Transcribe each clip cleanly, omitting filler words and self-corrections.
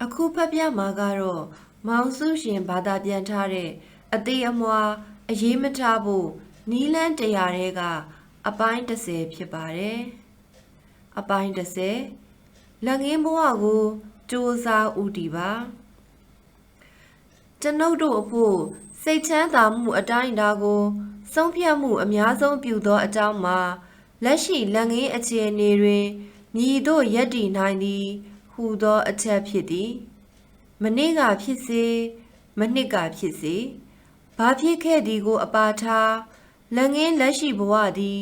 အခုဖတ်ပြမှာကတော့မောင်စုရှင်ဘာသာပြန်ထားတဲ့အသေးအမွှားအရေးမထားဖို့နီးလန်းတရားတွေကအပိုင်း30ဖြစ်ပါတယ်။အပိုင်း30လက်ငင်းဘဝကိုစူးစားဦးတည်ပါကျွန်ုပ်တို့အဖို့စိတ်ချမ်းသာမှုအတိုင်းအတာကိုဆုံးဖြတ်မှုအများဆုံးပြုသောအကြောင်းမှာလက်ရှိလက်ငင်းအခြေအနေတွင်မြည်တို့ယက်တည်နိုင်သည်ဟူသောအချက်ဖြစ်သည်မနေ့ကဖြစ်စေမနှစ်ကဖြစ်စေဘာဖြစ်ခဲ့သည်ကိုအပါထားလက်ငင်းလက်ရှိဘဝသည်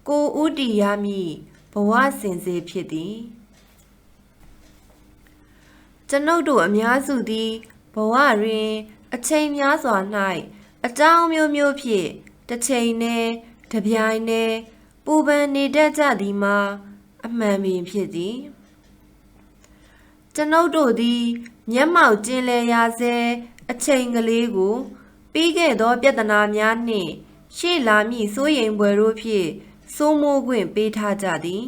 ကိုဥတီရမည်ဘဝစင်စေဖြစ်သည်ကျွန်ုပ်တို့အများစုသည်ဘဝတွင်အချိန်များစွာ၌အကြောင်းမျိုးမျိုးဖြင့်တစ်ချိန်နဲ့တစ်ပြိုင်နဲ့ပူပန်နေတတ်ကြသည်မှာအမှန်ပင်ဖြစ်သည်ကျွန်ုပ်တို့သည်မျက်မှောက်ကျင်လည်ရာဆဲအချိန်ကလေးကိုပြီးခဲ့သောပြဿနာများနှင့်ရှေ့လာမည့်စိုးရိမ်ဖွယ်တို့ဖြင့်စိုးမိုးခွင့်ပေးထားကြသည်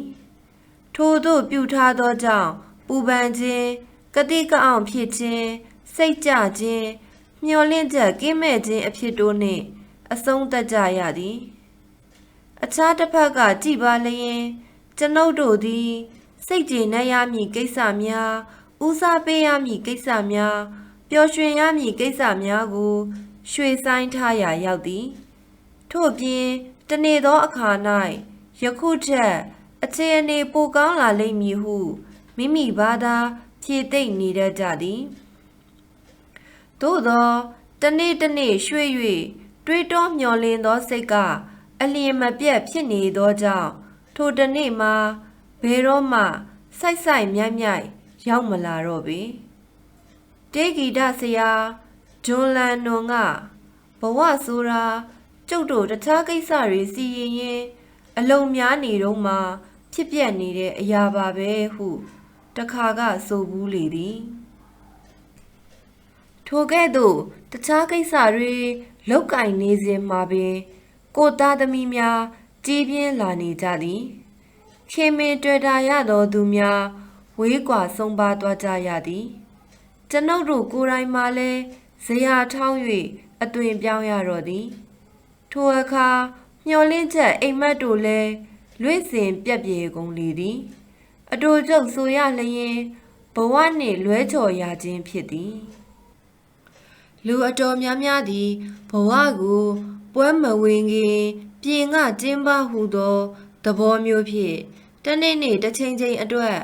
ထို့သို့ပြုထားသောကြောင့်ပူပန်ခြင်းကတိကအောင်ဖြစ်ခြင်းစိတ်ကြခြင်းမျှော်လင့်ချက်ကင်းမဲ့ခြင်းအဖြစ်တို့နှင့်အဆုံးသတ်ကြရသည်အခြားတစ်ဖက်ကကြည်ပါလျင်ကျွန်ုပ်တို့သည်စိတ်ကျေနပ်ရမည့်ကိစ္စများဦးစားပေးရမည့်ကိစ္စများပျော်ရွှင်ရမည့်ကိစ္စများကိုရွှေ့ဆိုင်းထားရာရောက်သည်ထို့ပြင်တနေ့သောအခါ၌ယခုထက်အခြေအနေပိုကောင်းလာလိမ့်မည်ဟုမိမိဘာသာဖြည့်သိမ့်နေတတ်ကြသည်သို့သောတနေ့တနေ့ရွှေ့၍တွေးတောမျှော်လင့်သောစိတ်ကအလျင်မပြတ်ဖြစ်နေသောကြောင့်ထိုတနေ့မှာဘယ်တော့မှစိုက်စိုက်မြိုက်မြိုက်ရောက်မလာတော့ပေတေဂီတဆရာဂျွန်လန်နွန်ကဘဝဆိုတာကျုပ်တို့တခြားကိစ္စတွေစီရင်ရင်အလုံးများနေတော့မှဖြစ်ပျက်နေတဲ့အရာပါပဲဟုတခါကဆိုဘူးလေသည်ထိုကဲ့သို့တခြားကိစ္စတွေလောက်ကင်နေစဉ်မှာပင်ကိုသားသမီးများကြီးပြင်းလာနေကြသည်ခင်မင်တွေ့တာရတော်သူများဝေးကွာဆုံးပါသွားကြရသည်ကျွန်ုပ်တို့ကိုယ်တိုင်မှလည်းဇရာထောင်း၍အသွင်ပြောင်းရတော့သည်ထိုအခါမျှော်လင့်ချက်အိမ်မက်တို့လည်းလွင့်စင်ပြက်ပြေကုန်လေသည်အတူကျုပ်ဆိုရလျင်ဘဝနှင့်လွဲချော်ရခြင်းဖြစ်သည်လူအတော်များများသည်ဘဝကိုပွဲမဝင်ခင်ပြင်ကကျင်းပဟုသောသဘောမျိုးဖြင့်တနေ့နေ့တစ်ချိန်ချိန်အတွက်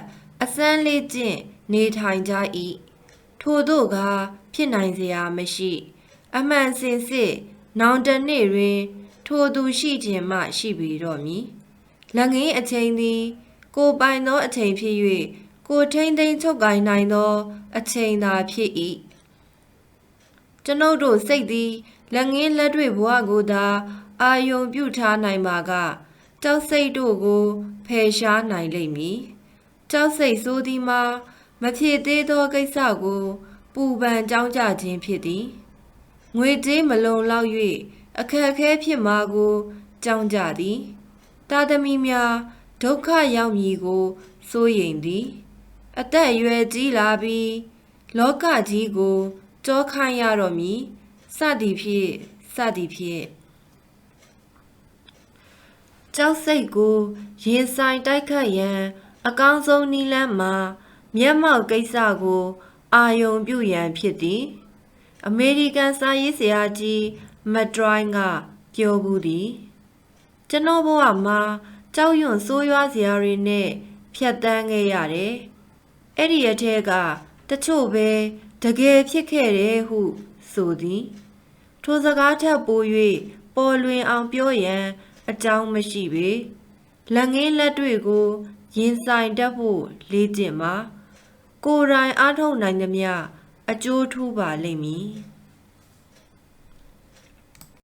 အစမ်းလေးကျင့်နေထိုင်ကြ၏ထို့သို့ကဖြစ်နိုင်စရာမရှိအမှန်စင်စစ်နောင်တနေ့တွင်ထိုသူရှိခြင်းမှရှိပေတော့မည်လက်ငင်းအချိန်သည်ကိုပိုင်သောအချိန်ဖြစ်၍ကိုထိမ့်သိမ်းချုပ်ကိုင်နိုင်သောအချိန်သာဖြစ်၏ကျွန်ုပ်တို့စိတ်သည်လက်ငင်းလက်တွေ့ဘဝကိုသာအာယုံပြုထားနိုင်ပါကကြောက်စိတ်တို့ကိုဖယ်ရှားနိုင်လိမ့်မည်ကြောက်စိတ်ဆိုသည်မှာမဖြစ်သေးသောကိစ္စကိုပူပန်ကြောင်းကြခြင်းဖြစ်သည်ငွေကြေးမလုံလောက်၍အခက်အခဲဖြစ်မှာကိုကြောင်းကြသည်တာသမီများဒုက္ခရောက်မည်ကိုစိုးရိမ်သည်အသက်အရွယ်ကြီးလာပြီးလောကကြီးကိုကြောခိုင်းရတော့မည်စသည်ဖြင့်ကြောက်စိတ်ကိုရင်ဆိုင်တိုက်ခတ်ရန်အကောင်းဆုံးနည်းလမ်းမှာမျက်မှောက်ကိစ္စကိုအာယုံပြုရန်ဖြစ်သည်အမေရိကန်စာရေးဆရာကြီးမက်ဒရိုင်းကပြောဘူးသည်ကျွန်တော်ဘဝမှာကြောက်ရွံ့ဆိုးရွားစရာတွေနဲ့ဖြတ်တန်းခဲ့ရတယ်အဲ့ဒီအထက်ကတချို့ပဲတကယ်ဖြစ်ခဲ့တယ်ဟုဆိုသည်ထိုစကားထက်ပို၍ပေါ်လွင်အောင်ပြောရန်အကြောင်းမရှိပေလက်ငင်းလက်တွေကိုရင်ဆိုင်တတ်ဖို့လေ့ကျင့်ပါကိုယ်တိုင်အားထုတ်နိုင်သမျှအကျိုးထူးပါလိမ့်မည်